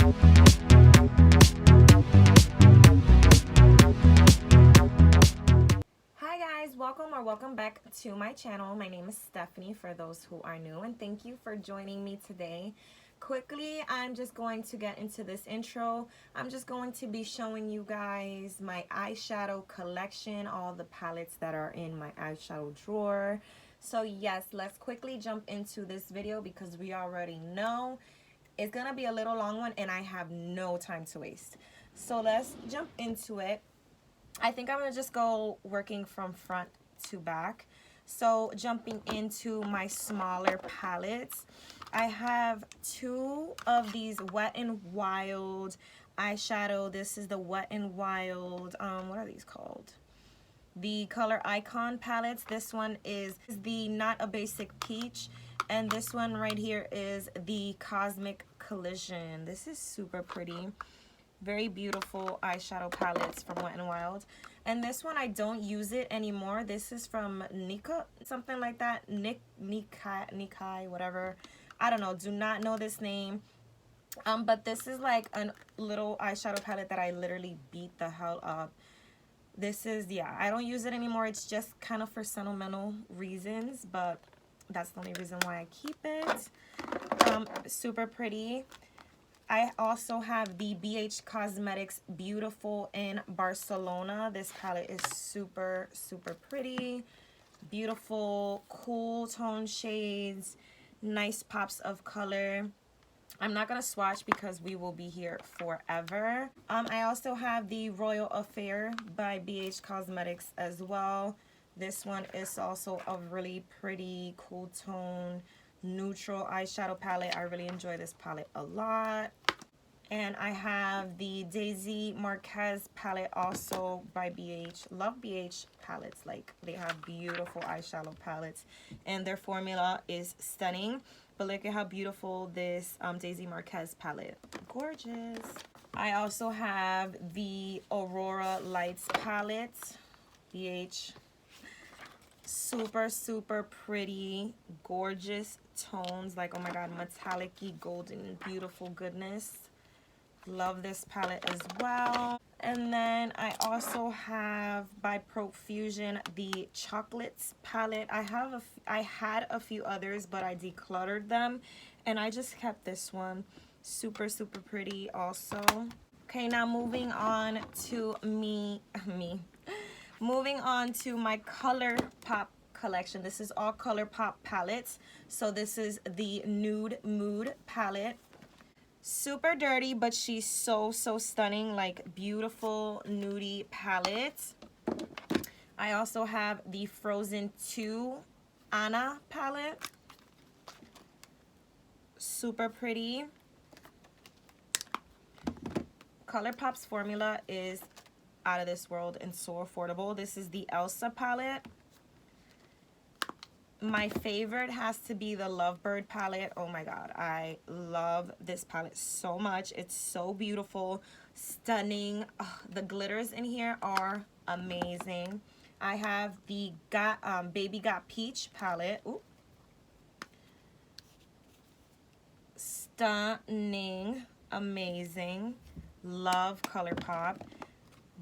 Hi guys, welcome back to my channel. My name is Stephanie for those who are new, and thank you for joining me today. Quickly, I'm just going to get into this intro. I'm just going to be showing you guys my eyeshadow collection, all the palettes that are in my eyeshadow drawer. So yes, let's quickly jump into this video because we already know it's gonna be a little long one and I have no time to waste. So let's jump into it. I think I'm gonna just go working from front to back. So jumping into my smaller palettes, I have two of these Wet n Wild eyeshadow. This is the Wet n Wild, what are these called? The Color Icon palettes. This one is the Not a Basic Peach, and this one right here is the Cosmic Collision. This is super pretty. Very beautiful eyeshadow palettes from Wet n Wild. And this one, I don't use it anymore. This is from Nika, something like that. Nikai, whatever. I don't know. Do not know this name. But this is like a little eyeshadow palette that I literally beat the hell up. This is, yeah, I don't use it anymore. It's just kind of for sentimental reasons, but that's the only reason why I keep it. Super pretty. I also have the BH Cosmetics Beautiful in Barcelona. This palette is super, super pretty. Beautiful, cool tone shades, nice pops of color. I'm not going to swatch because we will be here forever. I also have the Royal Affair by BH Cosmetics as well. This one is also a really pretty, cool tone, neutral eyeshadow palette. I really enjoy this palette a lot. And I have the Daisy Marquez palette also by BH. Love BH palettes. Like, they have beautiful eyeshadow palettes and their formula is stunning. But look at how beautiful this Daisy Marquez palette. Gorgeous. I also have the Aurora Lights palette. BH. Super, super pretty, gorgeous tones. Like, oh my god, metallic-y, golden, beautiful goodness. Love this palette as well. And then I also have by Profusion the Chocolates palette. I had a few others, but I decluttered them and I just kept this one. Super, super pretty also. Okay, now moving on to moving on to my ColourPop collection. This is all ColourPop palettes. So this is the Nude Mood palette. Super dirty, but she's so, so stunning. Like, beautiful nudie palette. I also have the Frozen 2 Anna palette. Super pretty. ColourPop's formula is out of this world and so affordable. This is the Elsa palette. My favorite has to be the Lovebird palette. Oh my god, I love this palette so much. It's so beautiful, stunning. The glitters in here are amazing. I have the Baby Got Peach palette. Ooh. Stunning, amazing. Love ColourPop.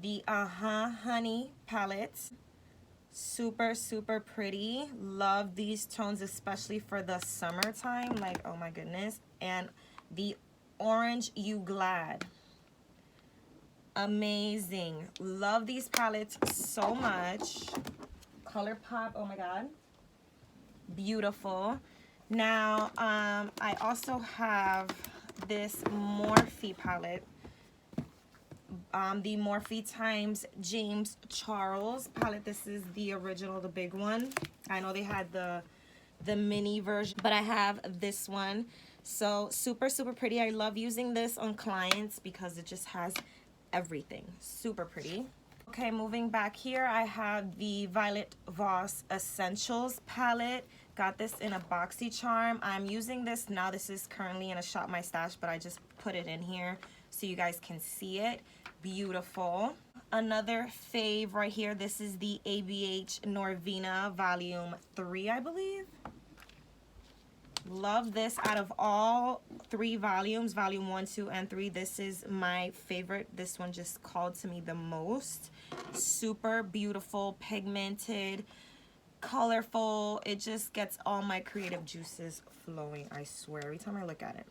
The Honey palette. Super, super pretty. Love these tones, especially for the summertime. Like, oh my goodness. And the Orange You Glad. Amazing. Love these palettes so much. ColourPop, oh my god. Beautiful. Now, I also have this Morphe palette. The Morphe times James Charles palette. This is the original, the big one. I know they had the mini version, but I have this one. So super, super pretty. I love using this on clients because it just has everything. Super pretty. Okay, moving back here, I have the Violet Voss Essentials palette. Got this in a boxy charm. I'm using this now. This is currently in a Shop My Stash, but I just put it in here so you guys can see it. Beautiful. Another fave right here. This is the ABH Norvina Volume 3, I believe. Love this. Out of all 3 volumes, volume 1, 2, and 3, this is my favorite. This one just called to me the most. Super beautiful, pigmented, colorful. It just gets all my creative juices flowing, I swear, every time I look at it.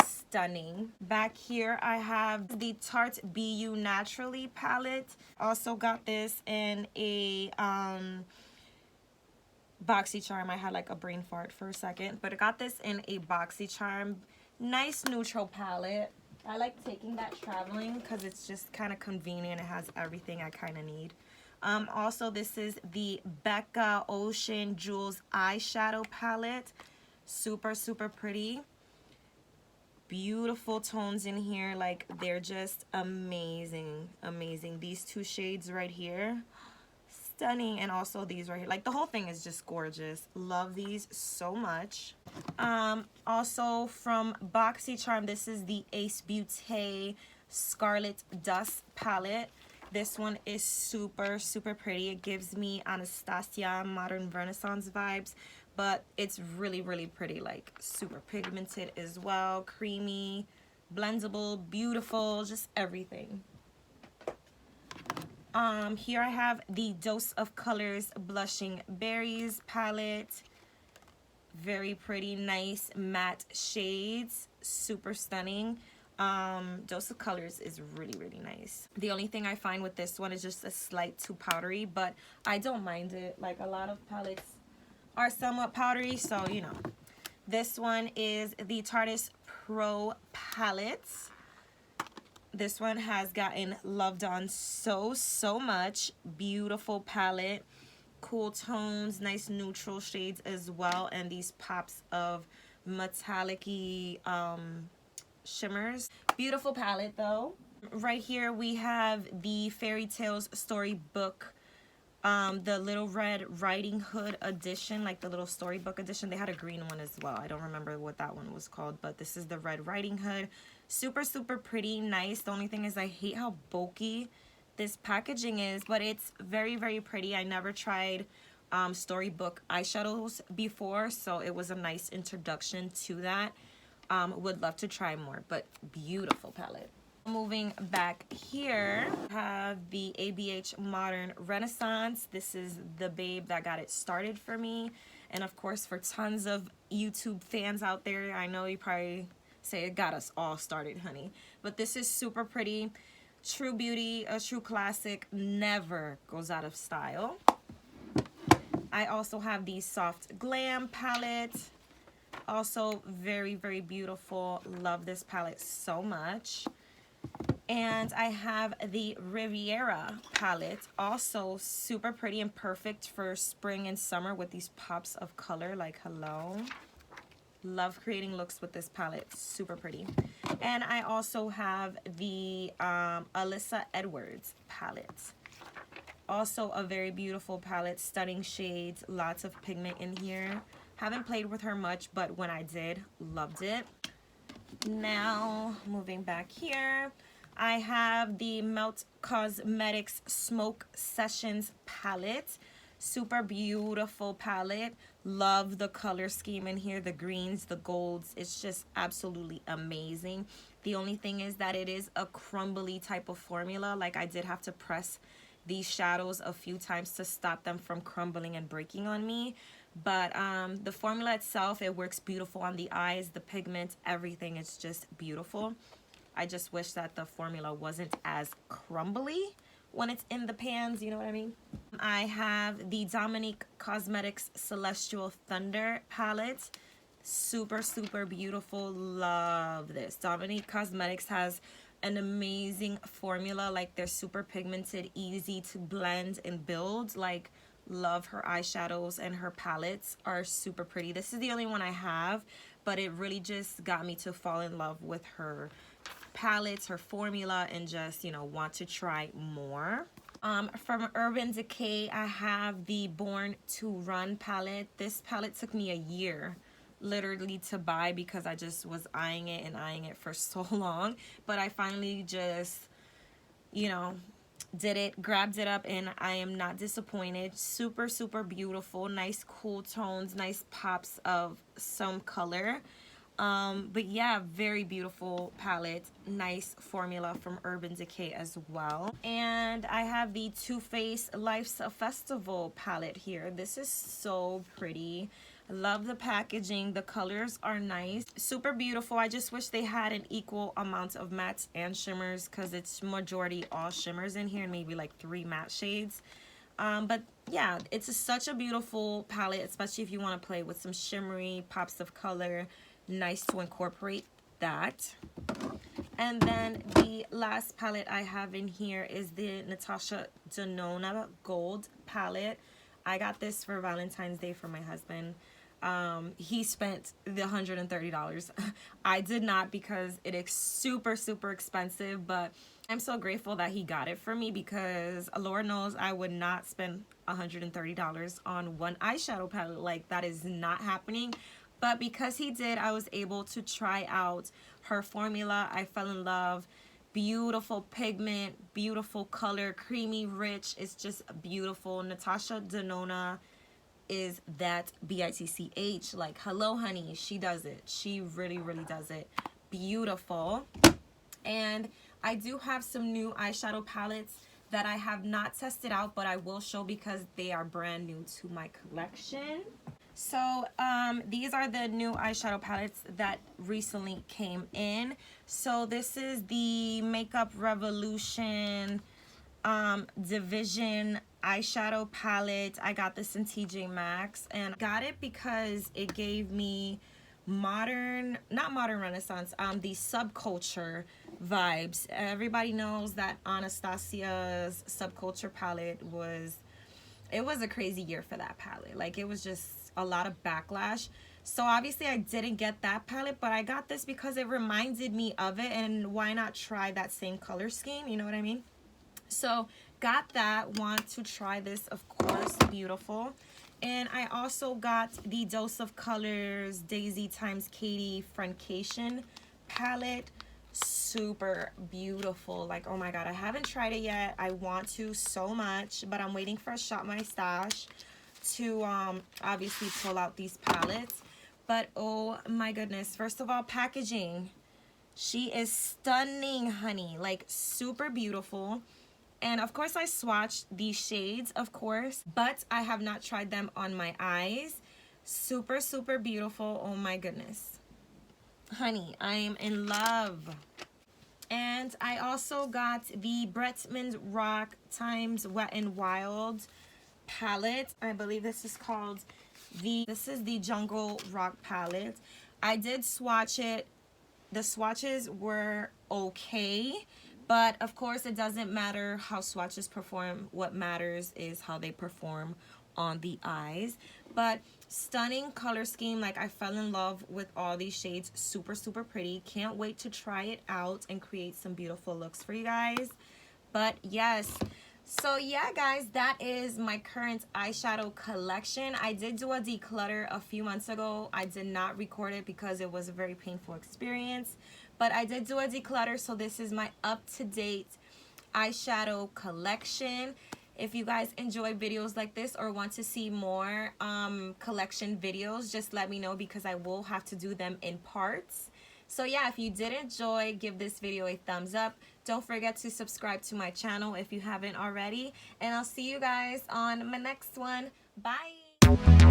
Stunning. Back here I have the Tarte BU Naturally palette. Also got this in a BoxyCharm. I had like a brain fart for a second, but I got this in a BoxyCharm. Nice neutral palette. I like taking that traveling because it's just kind of convenient. It has everything I kind of need. Also, this is the Becca Ocean Jewels Eyeshadow palette. Super, super pretty. Beautiful tones in here. Like, they're just amazing. Amazing. These 2 shades right here. Stunning. And also these right here. Like, the whole thing is just gorgeous. Love these so much. Also from BoxyCharm, this is the Ace Beauté Scarlet Dust palette. This one is super, super pretty. It gives me Anastasia Modern Renaissance vibes, but it's really, really pretty. Like, super pigmented as well. Creamy, blendable, beautiful, just everything. Here I have the Dose of Colors Blushing Berries palette. Very pretty, nice matte shades. Super stunning. Dose of Colors is really, really nice. The only thing I find with this one is just a slight too powdery, but I don't mind it. Like, a lot of palettes are somewhat powdery, so you know. This one is the Tarte Pro palette. This one has gotten loved on so much. Beautiful palette, cool tones, nice neutral shades as well, and these pops of metallic-y shimmers. Beautiful palette though. Right here we have the Fairy Tales Storybook, the Little Red Riding Hood edition, like the little storybook edition. They had a green one as well. I don't remember what that one was called, but this is the Red Riding Hood. Super, super pretty, nice. The only thing is I hate how bulky this packaging is, but it's very, very pretty. I never tried storybook eyeshadows before, so it was a nice introduction to that. Would love to try more, but beautiful palette. Moving back here, I have the ABH Modern Renaissance. This is the babe that got it started for me, and of course for tons of YouTube fans out there, I know you probably say it got us all started, honey, but this is super pretty. True beauty, a true classic, never goes out of style. I also have the Soft Glam palette. Also very, very beautiful. Love this palette so much. And I have the Riviera palette. Also super pretty and perfect for spring and summer with these pops of color. Like, hello. Love creating looks with this palette. Super pretty. And I also have the Alyssa Edwards palette. Also a very beautiful palette. Stunning shades. Lots of pigment in here. Haven't played with her much, but when I did, loved it. Now, moving back here, I have the Melt Cosmetics Smoke Sessions palette. Super beautiful palette. Love the color scheme in here, the greens, the golds. It's just absolutely amazing. The only thing is that it is a crumbly type of formula. Like, I did have to press these shadows a few times to stop them from crumbling and breaking on me. But the formula itself, it works beautiful on the eyes, the pigment, everything. It's just beautiful. I just wish that the formula wasn't as crumbly when it's in the pans, you know what I mean? I have the Dominique Cosmetics Celestial Thunder palette. Super, super beautiful. Love this. Dominique Cosmetics has an amazing formula. Like, they're super pigmented, easy to blend and build. Like, love her eyeshadows, and her palettes are super pretty. This is the only one I have, but it really just got me to fall in love with her palettes, her formula, and just, you know, want to try more. From Urban Decay, I have the Born to Run palette. This palette took me a year literally to buy because I just was eyeing it and eyeing it for so long, but I finally just, you know, did it, grabbed it up, and I am not disappointed. Super, super beautiful. Nice cool tones, nice pops of some color. But yeah, very beautiful palette. Nice formula from Urban Decay as well. And I have the Too Faced Life's a Festival palette here. This is so pretty. I love the packaging. The colors are nice. Super beautiful. I just wish they had an equal amount of mattes and shimmers, because it's majority all shimmers in here and maybe like 3 matte shades. But yeah, it's such a beautiful palette, especially if you want to play with some shimmery pops of color. Nice to incorporate that. And then the last palette I have in here is the Natasha Denona Gold palette. I got this for Valentine's Day for my husband. He spent the $130. I did not, because it is super, super expensive, but I'm so grateful that he got it for me, because Lord knows I would not spend $130 on one eyeshadow palette. Like, that is not happening. But because he did, I was able to try out her formula. I fell in love. Beautiful pigment, beautiful color, creamy, rich. It's just beautiful. Natasha Denona is that bitch. Like, hello honey, she does it. She really, really does it. Beautiful. And I do have some new eyeshadow palettes that I have not tested out, but I will show because they are brand new to my collection. So these are the new eyeshadow palettes that recently came in. So this is the Makeup Revolution Division eyeshadow palette. I got this in TJ Maxx, and got it because it gave me not modern renaissance, the subculture vibes. Everybody knows that Anastasia's subculture palette was a crazy year for that palette. Like, it was just a lot of backlash. So obviously I didn't get that palette, but I got this because it reminded me of it, and why not try that same color scheme, you know what I mean? So got that. Want to try this, of course. Beautiful. And I also got the Dose of Colors Daisy x Katie Friendcation palette. Super beautiful. Like, oh my god, I haven't tried it yet. I want to so much, but I'm waiting for a Shop My Stash to obviously pull out these palettes. But oh my goodness, first of all, packaging. She is stunning, honey. Like, super beautiful. And of course I swatched these shades, of course, but I have not tried them on my eyes. Super, super beautiful. Oh my goodness, honey, I am in love. And I also got the Bretman Rock times Wet n Wild palette. I believe this is called this is the Jungle Rock palette. I did swatch it. The swatches were okay, but of course it doesn't matter how swatches perform. What matters is how they perform on the eyes. But stunning color scheme. Like, I fell in love with all these shades. Super, super pretty. Can't wait to try it out and create some beautiful looks for you guys. But yes, so yeah guys, that is my current eyeshadow collection. I did do a declutter a few months ago. I did not record it because it was a very painful experience, but I did do a declutter. So this is my up-to-date eyeshadow collection. If you guys enjoy videos like this or want to see more collection videos, just let me know, because I will have to do them in parts. So yeah, if you did enjoy, give this video a thumbs up. Don't forget to subscribe to my channel if you haven't already. And I'll see you guys on my next one. Bye!